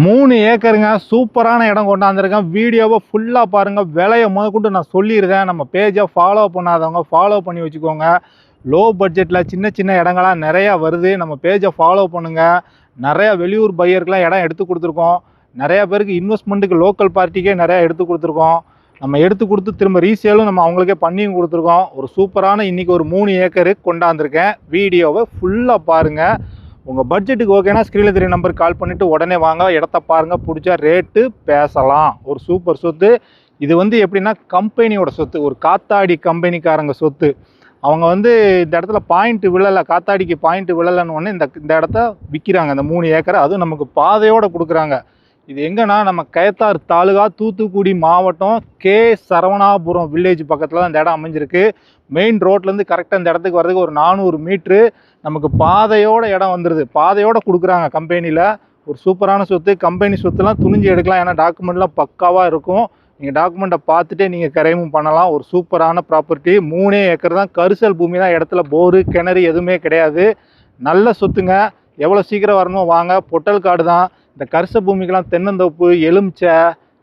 3 ஏக்கருங்க. சூப்பரான இடம் கொண்டாந்துருக்கேன். வீடியோவை ஃபுல்லாக பாருங்கள். விலையை முதற்கொண்டு நான் சொல்லியிருக்கேன். நம்ம பேஜை ஃபாலோ பண்ணாதவங்க ஃபாலோ பண்ணி வச்சுக்கோங்க. லோ பட்ஜெட்டில் சின்ன சின்ன இடங்களாக நிறையா வருது. நம்ம பேஜை ஃபாலோ பண்ணுங்கள். நிறையா வெளியூர் பையருக்கெலாம் இடம் எடுத்து கொடுத்துருக்கோம். நிறையா பேருக்கு இன்வெஸ்ட்மெண்ட்டுக்கு லோக்கல் பார்ட்டிக்கே நிறையா எடுத்து கொடுத்துருக்கோம். நம்ம எடுத்து கொடுத்து திரும்ப ரீசேலும் நம்ம அவங்களுக்கே பண்ணியும் கொடுத்துருக்கோம். ஒரு சூப்பரான இன்றைக்கி ஒரு 3 ஏக்கரு கொண்டாந்துருக்கேன். வீடியோவை ஃபுல்லாக பாருங்கள். உங்கள் பட்ஜெட்டுக்கு ஓகேனா ஸ்க்ரீனில் தெரிய நம்பருக்கு கால் பண்ணிவிட்டு உடனே வாங்க. இடத்த பாருங்கள், பிடிச்சா ரேட்டு பேசலாம். ஒரு சூப்பர் சொத்து. இது எப்படின்னா கம்பெனியோட சொத்து. ஒரு காத்தாடி கம்பெனிக்காரங்க சொத்து. அவங்க இந்த இடத்துல பாயிண்ட் விழலை, காத்தாடிக்கு பாயிண்ட் விழலைன்னு ஒன்று இந்த இடத்த விற்கிறாங்க. இந்த 3 ஏக்கரை அதுவும் நமக்கு பாதையோடு கொடுக்குறாங்க. இது எங்கன்னா நம்ம கயத்தார் தாலுகா, தூத்துக்குடி மாவட்டம், கே சரவணாபுரம் வில்லேஜ் பக்கத்தில் தான் இந்த இடம் அமைஞ்சிருக்கு. மெயின் ரோட்லேருந்து கரெக்டாக இந்த இடத்துக்கு வர்றதுக்கு ஒரு 400 மீட்ரு. நமக்கு பாதையோட இடம் வந்துடுது. பாதையோடு கொடுக்குறாங்க கம்பெனியில். ஒரு சூப்பரான சொத்து. கம்பெனி சொத்துலாம் துணிஞ்சு எடுக்கலாம். ஏன்னா டாக்குமெண்ட்லாம் பக்காவாக இருக்கும். நீங்கள் டாக்குமெண்ட்டை பார்த்துட்டே நீங்கள் கிரைமும் பண்ணலாம். ஒரு சூப்பரான ப்ராப்பர்ட்டி. 3 ஏக்கர் தான். கரிசல் பூமி தான். இடத்துல போரு கிணறு எதுவுமே கிடையாது. நல்ல சொத்துங்க. எவ்வளோ சீக்கிரம் வரணுமோ வாங்க. பொட்டல் காடு தான். இந்த கரிச பூமிக்கெலாம் தென்னந்தோப்பு, எலுமிச்சை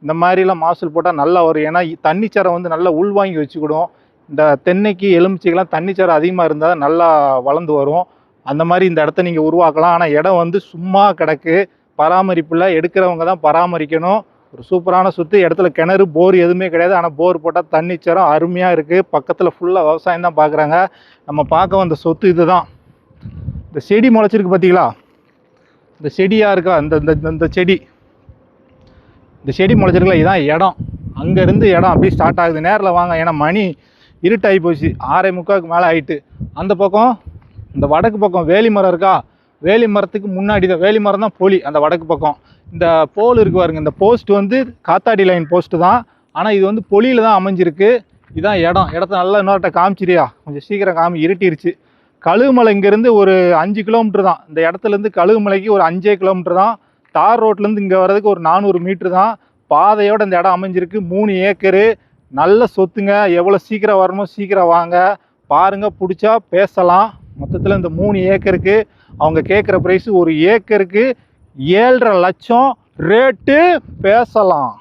இந்த மாதிரிலாம் மாசூல் போட்டால் நல்லா வரும். ஏன்னா தண்ணிச்சரம் நல்லா உள்வாங்கி வச்சுக்கிடும். இந்த தென்னைக்கு எலுமிச்சைக்கெலாம் தண்ணிச்சரம் அதிகமாக இருந்தால் நல்லா வளர்ந்து வரும். அந்த மாதிரி இந்த இடத்த நீங்கள் உருவாக்கலாம். ஆனால் இடம் சும்மா கிடக்கு. பராமரிப்பில் எடுக்கிறவங்க தான் பராமரிக்கணும். ஒரு சூப்பரான சொத்து. இடத்துல கிணறு போர் எதுவுமே கிடையாது. ஆனால் போர் போட்டால் தண்ணிச்சரம் அருமையாக இருக்குது. பக்கத்தில் ஃபுல்லாக விவசாயம் தான் பார்க்குறாங்க. நம்ம பார்க்க வந்த சொத்து இது தான். இந்த செடி முளைச்சிருக்கு பார்த்தீங்களா? இந்த செடியாக இருக்கா, இந்த செடி, இந்த செடி முளைச்சிருக்கல, இதுதான் இடம். அங்கேருந்து இடம் அப்படியே ஸ்டார்ட் ஆகுது. நேரில் வாங்க. ஏன்னா மணி இருட்டாகி போச்சு. 6:45க்கு மேலே ஆகிட்டு. அந்த பக்கம் இந்த வடக்கு பக்கம் வேலி மரம் இருக்கா, வேலி மரத்துக்கு முன்னாடி தான், வேலி மரம் தான் பொலி. அந்த வடக்கு பக்கம் இந்த போல் இருக்கு பாருங்க. இந்த போஸ்ட் காத்தாடி லைன் போஸ்ட்டு தான். ஆனால் இது பொலியில் தான் அமைஞ்சிருக்கு. இதுதான் இடம். இடத்த நல்லா இன்னொருட்ட காமிச்சிரியா? கொஞ்சம் சீக்கிரம் காமி. இருட்டிருச்சு. கழுகுமலை இங்கேருந்து ஒரு 5 கிலோமீட்டர் தான். இந்த இடத்துலேருந்து கழுகுமலைக்கு ஒரு 5 கிலோமீட்டர் தான். தார் ரோட்லேருந்து இங்கே வர்றதுக்கு ஒரு 400 மீட்ரு தான். பாதையோடு இந்த இடம் அமைஞ்சிருக்கு. 3 ஏக்கரு. நல்ல சொத்துங்க. எவ்வளோ சீக்கிரம் வரணுமோ சீக்கிரம் வாங்க. பாருங்கள், பிடிச்சா பேசலாம். மொத்தத்தில் இந்த 3 ஏக்கருக்கு அவங்க கேட்குற ப்ரைஸு ஒரு ஏக்கருக்கு 7,5 லட்சம். ரேட்டு பேசலாம்.